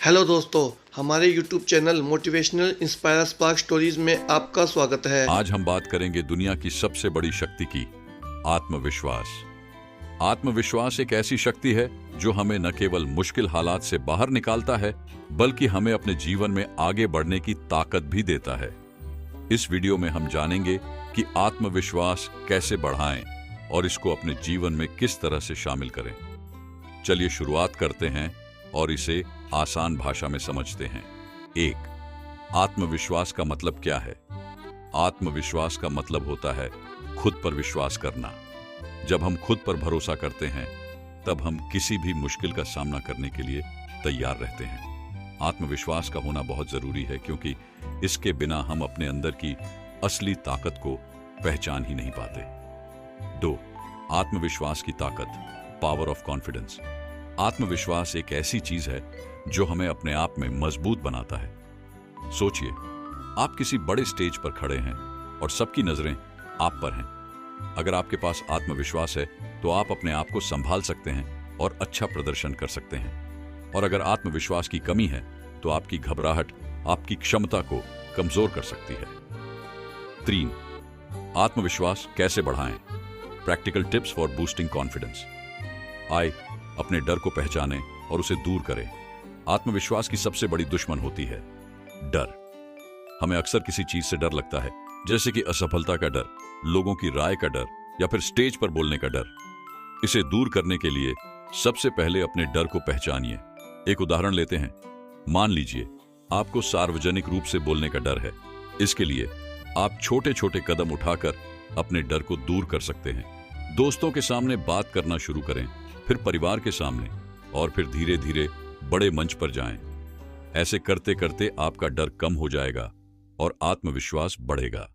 Hello दोस्तों, हमारे YouTube channel motivational inspire spark stories में आपका स्वागत है। आज हम बात करेंगे दुनिया की सबसे बड़ी शक्ति की, आत्मविश्वास। आत्मविश्वास एक ऐसी शक्ति है जो हमें न केवल मुश्किल हालात से बाहर निकालता है, बल्कि हमें अपने जीवन में आगे बढ़ने की ताकत भी देता है। इस वीडियो में हम जानेंगे कि आत्मविश्वास कैसे बढ़ाएं और इसको अपने जीवन में किस तरह से शामिल करें। चलिए शुरुआत करते हैं और इसे आसान भाषा में समझते हैं। 1. आत्मविश्वास का मतलब क्या है? आत्मविश्वास का मतलब होता है खुद पर विश्वास करना। जब हम खुद पर भरोसा करते हैं, तब हम किसी भी मुश्किल का सामना करने के लिए तैयार रहते हैं। आत्मविश्वास का होना बहुत जरूरी है, क्योंकि इसके बिना हम अपने अंदर की असली ताकत को पहचान ही नहीं पाते। 2. आत्मविश्वास की ताकत, पावर ऑफ कॉन्फिडेंस। आत्मविश्वास एक ऐसी चीज है जो हमें अपने आप में मजबूत बनाता है। सोचिए, आप किसी बड़े स्टेज पर खड़े हैं और सबकी नजरें आप पर हैं। अगर आपके पास आत्मविश्वास है तो आप अपने आप को संभाल सकते हैं और अच्छा प्रदर्शन कर सकते हैं। और अगर आत्मविश्वास की कमी है तो आपकी घबराहट आपकी क्षमता को कमजोर कर सकती है। 3. आत्मविश्वास कैसे बढ़ाएं? Practical tips for boosting confidence. आइए अपने डर को पहचानें और उसे दूर करें। आत्मविश्वास की सबसे बड़ी दुश्मन होती है डर। हमें अक्सर किसी चीज से डर लगता है, जैसे कि असफलता का डर, लोगों की राय का डर या फिर स्टेज पर बोलने का डर। इसे दूर करने के लिए सबसे पहले अपने डर को पहचानिए। एक उदाहरण लेते हैं। मान लीजिए आपको सार्वजनिक रूप से बोलने का डर है। इसके लिए आप छोटे छोटे कदम उठाकर अपने डर को दूर कर सकते हैं। दोस्तों के सामने बात करना शुरू करें, फिर परिवार के सामने, और फिर धीरे धीरे बड़े मंच पर जाएं। ऐसे करते करते आपका डर कम हो जाएगा और आत्मविश्वास बढ़ेगा।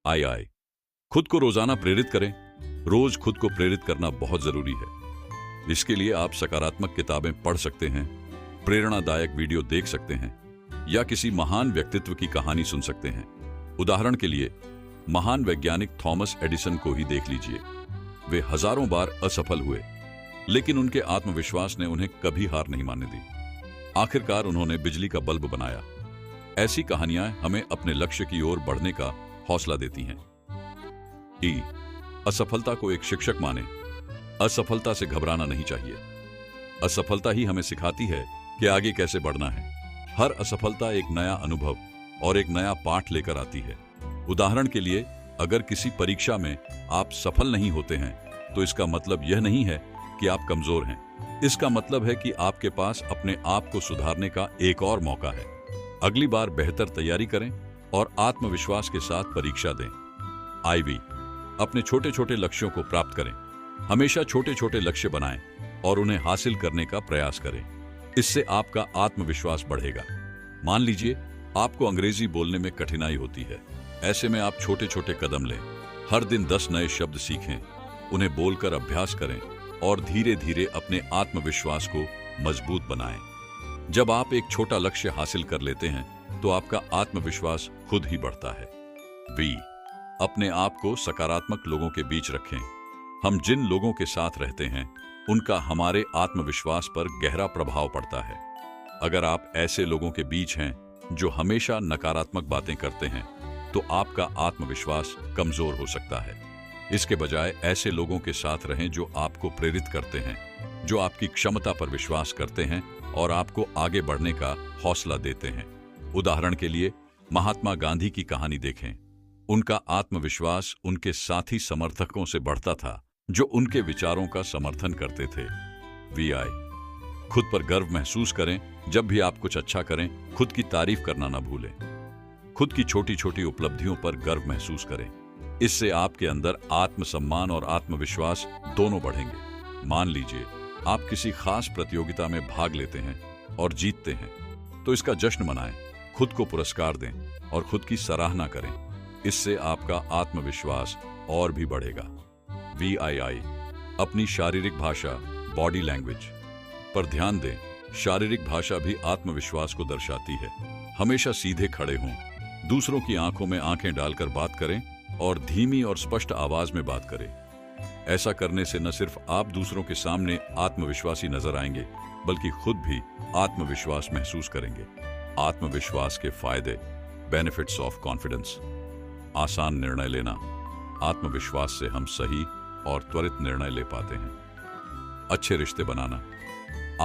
आइए खुद को रोजाना प्रेरित करें। रोज खुद को प्रेरित करना बहुत जरूरी है। इसके लिए आप सकारात्मक किताबें पढ़ सकते हैं, प्रेरणादायक वीडियो देख सकते हैं, या किसी महान व्यक्तित्व की कहानी सुन सकते हैं। उदाहरण के लिए महान वैज्ञानिक थॉमस एडिसन को ही देख लीजिए। वे हजारों बार असफल हुए, लेकिन उनके आत्मविश्वास ने उन्हें कभी हार नहीं मानने दी। आखिरकार उन्होंने बिजली का बल्ब बनाया। ऐसी कहानियां हमें अपने लक्ष्य की ओर बढ़ने का हौसला देती हैं। ई. असफलता को एक शिक्षक माने। असफलता से घबराना नहीं चाहिए। असफलता ही हमें सिखाती है कि आगे कैसे बढ़ना है। हर असफलता एक नया अनुभव और एक नया पाठ लेकर आती है। उदाहरण के लिए, अगर किसी परीक्षा में आप सफल नहीं होते हैं तो इसका मतलब यह नहीं है कि आप कमजोर हैं। इसका मतलब है कि आपके पास अपने आप को सुधारने का एक और मौका है। अगली बार बेहतर तैयारी करें और आत्मविश्वास के साथ परीक्षा दें। आईवी. अपने छोटे छोटे लक्ष्यों को प्राप्त करें। हमेशा छोटे छोटे लक्ष्य बनाएं और उन्हें हासिल करने का प्रयास करें। इससे आपका आत्मविश्वास बढ़ेगा। मान लीजिए आपको अंग्रेजी बोलने में कठिनाई होती है। ऐसे में आप छोटे छोटे कदम लें। हर दिन 10 नए शब्द सीखें, उन्हें बोलकर अभ्यास करें और धीरे धीरे अपने आत्मविश्वास को मजबूत बनाएं। जब आप एक छोटा लक्ष्य हासिल कर लेते हैं तो आपका आत्मविश्वास खुद ही बढ़ता है। बी. अपने आप को सकारात्मक लोगों के बीच रखें। हम जिन लोगों के साथ रहते हैं उनका हमारे आत्मविश्वास पर गहरा प्रभाव पड़ता है। अगर आप ऐसे लोगों के बीच हैं जो हमेशा नकारात्मक बातें करते हैं तो आपका आत्मविश्वास कमजोर हो सकता है। इसके बजाय ऐसे लोगों के साथ रहें जो आपको प्रेरित करते हैं, जो आपकी क्षमता पर विश्वास करते हैं और आपको आगे बढ़ने का हौसला देते हैं। उदाहरण के लिए महात्मा गांधी की कहानी देखें। उनका आत्मविश्वास उनके साथी समर्थकों से बढ़ता था जो उनके विचारों का समर्थन करते थे। VI. खुद पर गर्व महसूस करें। जब भी आप कुछ अच्छा करें, खुद की तारीफ करना ना भूलें। खुद की छोटी छोटी उपलब्धियों पर गर्व महसूस करें। इससे आपके अंदर आत्मसम्मान और आत्मविश्वास दोनों बढ़ेंगे। मान लीजिए आप किसी खास प्रतियोगिता में भाग लेते हैं और जीतते हैं, तो इसका जश्न मनाएं, खुद को पुरस्कार दें और खुद की सराहना करें। इससे आपका आत्मविश्वास और भी बढ़ेगा। VII. अपनी शारीरिक भाषा, बॉडी लैंग्वेज पर ध्यान दें। शारीरिक भाषा भी आत्मविश्वास को दर्शाती है। हमेशा सीधे खड़े हों, दूसरों की आंखों में आंखें डालकर बात करें और धीमी और स्पष्ट आवाज में बात करें। ऐसा करने से न सिर्फ आप दूसरों के सामने आत्मविश्वासी नजर आएंगे, बल्कि खुद भी आत्मविश्वास महसूस करेंगे। आत्मविश्वास के फायदे, बेनिफिट्स ऑफ कॉन्फिडेंस। आसान निर्णय लेना। आत्मविश्वास से हम सही और त्वरित निर्णय ले पाते हैं। अच्छे रिश्ते बनाना।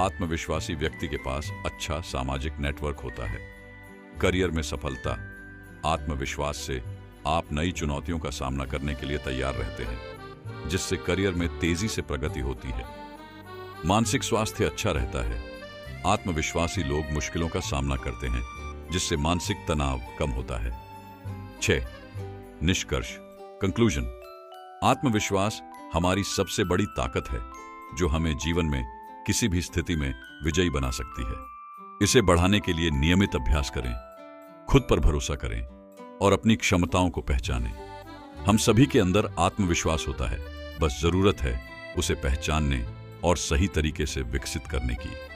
आत्मविश्वासी व्यक्ति के पास अच्छा सामाजिक नेटवर्क होता है। करियर में सफलता। आत्मविश्वास से आप नई चुनौतियों का सामना करने के लिए तैयार रहते हैं, जिससे करियर में तेजी से प्रगति होती है। मानसिक स्वास्थ्य अच्छा रहता है। आत्मविश्वासी लोग मुश्किलों का सामना करते हैं, जिससे मानसिक तनाव कम होता है। 6. निष्कर्ष, कंक्लूजन। आत्मविश्वास हमारी सबसे बड़ी ताकत है, जो हमें जीवन में किसी भी स्थिति में विजयी बना सकती है। इसे बढ़ाने के लिए नियमित अभ्यास करें, खुद पर भरोसा करें और अपनी क्षमताओं को पहचानें। हम सभी के अंदर आत्मविश्वास होता है, बस जरूरत है उसे पहचानने और सही तरीके से विकसित करने की।